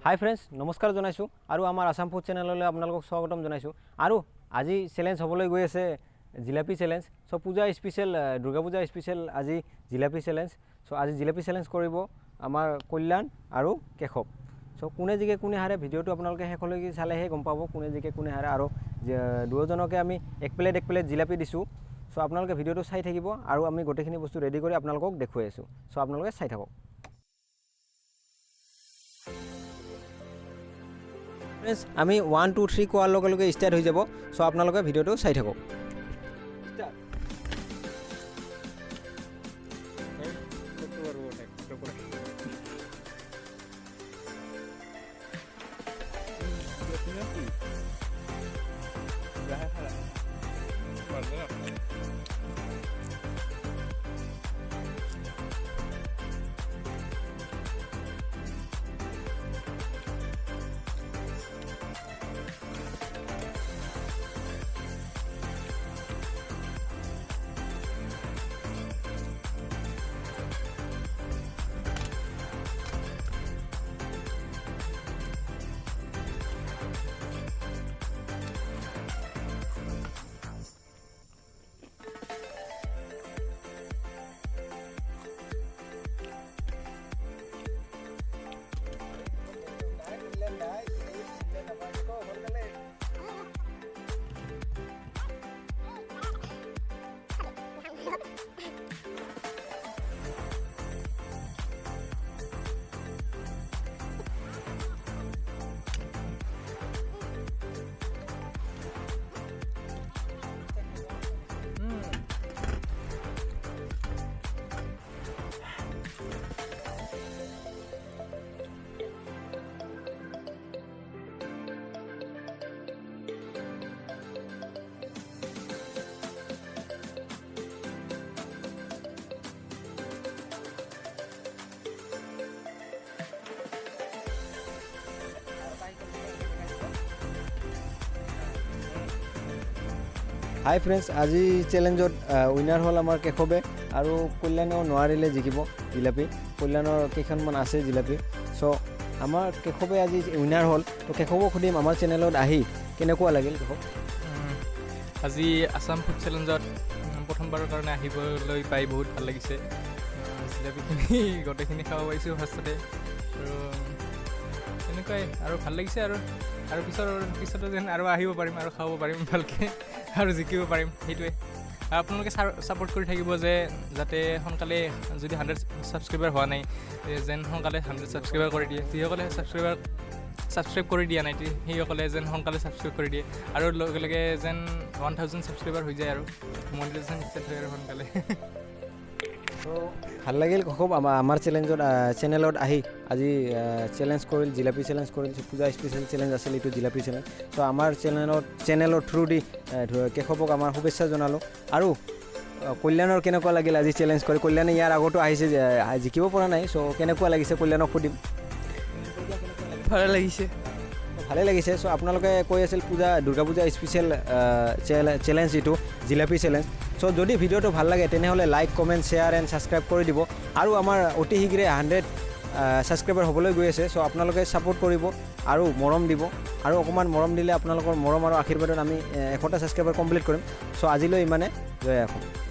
Hi friends नमस्कार जानाइছোঁ और आमार आसाम फूड चेनेलলৈ আপোনালোকক স্বাগতম জানাইছোঁ और आज चेलेंज হ'বলৈ গৈ আছে জিলাপি चेलेंज सो पूजा स्पेशल दुर्गा पूजा स्पेशल आज जिलापी चेलेंज सो आज जिलापी चेलेंज কৰিব आमार कल्याण और केशव सो कोने जिके कोने हारे भिडिओটো আপোনালোকে শেষলৈকে চালেহে গম পাব কোনে जिके कोने हारे और দুজনকে আমি এক প্লেট জিলাপি দিছোঁ सो আপোনালোকে ভিডিওটো চাই থাকিব আৰু আমি গোটেইখিনি বস্তু ৰেডি কৰি আপোনালোকক দেখুৱাই আছোঁ सो আপোনালোকে চাই থাকক फ्रेंड्स आमी 1 2 3 কোৱাৰ লগে লগে স্টাৰ্ট হৈ যাব সো আপোনালোকে ভিডিওটো চাই থাকক हाई फ्रेंड्स आज चेलेंजत उइनार हल आमार केशवे और कल्याणो नोवारिले जिकिब जिलापी कल्याणर केइखनमान आछे जिलापी सो आमार केशवे आज उइनार हल तो केशवक सुधिम आमार चेनेलत आहि केनेकुवा लागिल केशव आज आसाम फूड चेलेंजत प्रथमबार कारण आहिबलै पाई बहुत ভাল লাগিছে जिलापिखिनि गोटेखिनि खाब पाइছোঁ फार्स्टते এনেকুৱাই আৰু ভাল লাগিছে আৰু পিছতো যেন আৰু আহিব পাৰিম আৰু খাব পাৰিম ভালকৈ আৰু জিকিব পাৰিম সেইটোৱে আপোনালোকে ছাপোৰ্ট কৰি থাকিব যে যাতে সোনকালে যদি 100 ছাবস্ক্ৰাইবাৰ হোৱা নাই যেন সোনকালে 100 ছাবস্ক্ৰাইবাৰ কৰি দিয়ে যিসকলে ছাবস্ক্ৰাইব কৰি দিয়া নাই সেইসকলে যেন সোনকালে ছাবস্ক্ৰাইব কৰি দিয়ে আৰু লগে লগে যেন 1000 ছাবস্ক্ৰাইবাৰ হৈ যায় আৰু মনিটাইজেশ্যন চেট হয় আৰু সোনকালে तो ভাল লাগিল খুব আমাৰ চেনেলত আহি আজি চেলেঞ্জ কৰিল জিলাপি চেলেঞ্জ কৰিল পূজা স্পেচিয়েল চেলেঞ্জ আছিল এইটো জিলাপি চেলেঞ্জ তো আমাৰ চেনেলৰ থ্ৰু দি কেশৱক আমাৰ শুভেচ্ছা জনালোঁ আৰু কল্যাণৰ কেনেকুৱা লাগিল আজি চেলেঞ্জ কৰি কল্যাণে ইয়াৰ আগতো আহিছে জিকিব পৰা নাই চ' কেনেকুৱা লাগিছে কল্যাণক সুধিম ভালে লাগিছে চ' আপোনালোকে কৈ আছিল দুৰ্গা পূজা স্পেচিয়েল চেলেঞ্জ এইটো জিলাপি চেলেঞ্জ সো যদি ভিডিওটো ভাল লাগে তেনেহলে like comment share and subscribe কৰি দিব আৰু আমাৰ অতি শীঘ্ৰে 100 সাবস্ক্ৰাইবাৰ হ'বলৈ গৈ আছে সো আপোনালোকে সাপোৰ্ট কৰিব আৰু মৰম দিব আৰু অকমান মৰম দিলে আপোনালোকৰ মৰম আৰু আশীৰ্বাদত আমি 100টা সাবস্ক্ৰাইবাৰ কমপ্লিট কৰিম সো আজিলৈ ইমানে জয় অসম।